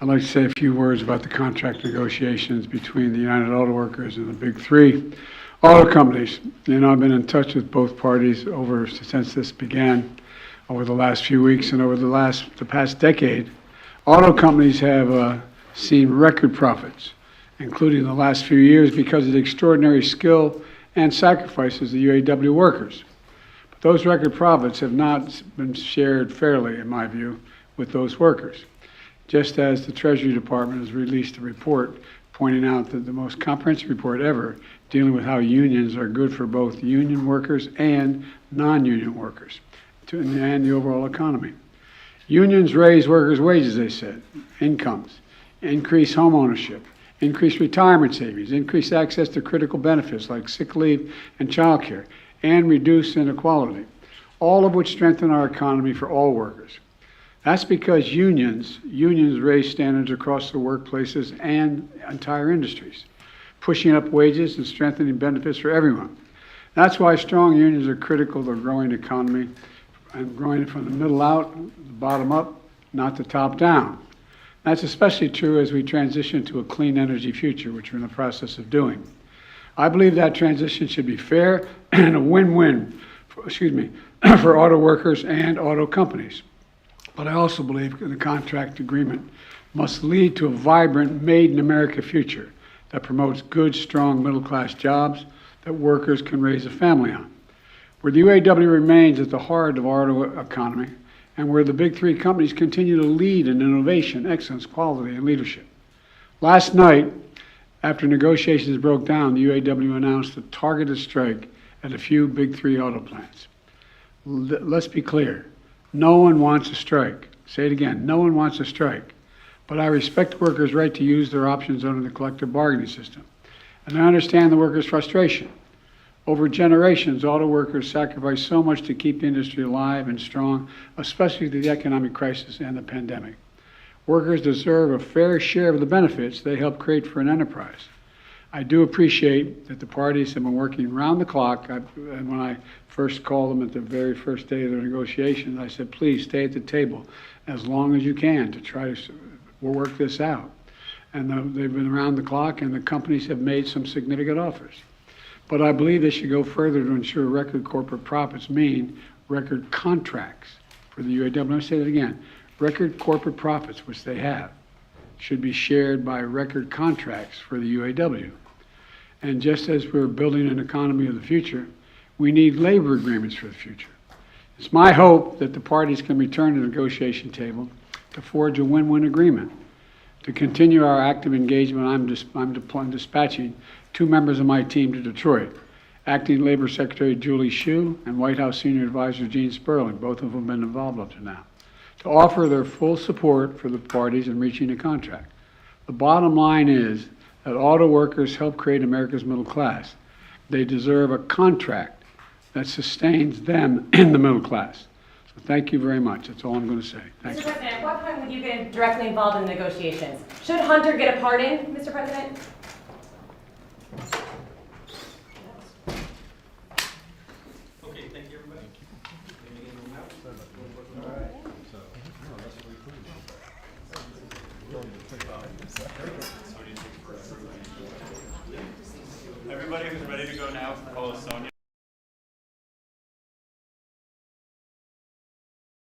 I'd like to say a few words about the contract negotiations between the United Auto Workers and the big three auto companies. I've been in touch with both parties since this began over the last few weeks and over the past decade. Auto companies have seen record profits, including the last few years, because of the extraordinary skill and sacrifices of the UAW workers. But those record profits have not been shared fairly, in my view, with those workers. Just as the Treasury Department has released a report pointing out that the most comprehensive report ever dealing with how unions are good for both union workers and non-union workers and the overall economy. Unions raise workers' wages, they said, incomes, increase home ownership, increase retirement savings, increase access to critical benefits like sick leave and child care, and reduce inequality, all of which strengthen our economy for all workers. That's because unions raise standards across the workplaces and entire industries, pushing up wages and strengthening benefits for everyone. That's why strong unions are critical to a growing economy and growing it from the middle out, the bottom up, not the top down. That's especially true as we transition to a clean energy future, which we're in the process of doing. I believe that transition should be fair and a win-win, for auto workers and auto companies. But I also believe the contract agreement must lead to a vibrant, made-in-America future that promotes good, strong, middle-class jobs that workers can raise a family on. Where the UAW remains at the heart of our auto economy, and where the big three companies continue to lead in innovation, excellence, quality, and leadership. Last night, after negotiations broke down, the UAW announced a targeted strike at a few big three auto plants. Let's be clear. No one wants a strike. Say it again. No one wants a strike. But I respect workers' right to use their options under the collective bargaining system. And I understand the workers' frustration. Over generations, auto workers sacrificed so much to keep the industry alive and strong, especially through the economic crisis and the pandemic. Workers deserve a fair share of the benefits they helped create for an enterprise. I do appreciate that the parties have been working round the clock. And when I first called them at the very first day of the negotiations, I said, please stay at the table as long as you can to try to work this out. And they've been around the clock, and the companies have made some significant offers. But I believe they should go further to ensure record corporate profits mean record contracts for the UAW. Let me say that again. Record corporate profits, which they have, should be shared by record contracts for the UAW. And just as we're building an economy of the future, we need labor agreements for the future. It's my hope that the parties can return to the negotiation table to forge a win-win agreement. To continue our active engagement, I'm dispatching 2 members of my team to Detroit, Acting Labor Secretary Julie Hsu and White House Senior Advisor Gene Sperling, both of whom have been involved up to now, to offer their full support for the parties in reaching a contract. The bottom line is that auto workers help create America's middle class. They deserve a contract that sustains them in the middle class. So thank you very much. That's all I'm going to say. Thank you. Mr. President, at what point would you get directly involved in the negotiations? Should Hunter get a pardon, Mr. President? Okay, thank you, everybody. Everybody who's ready to go now, call us Sonia.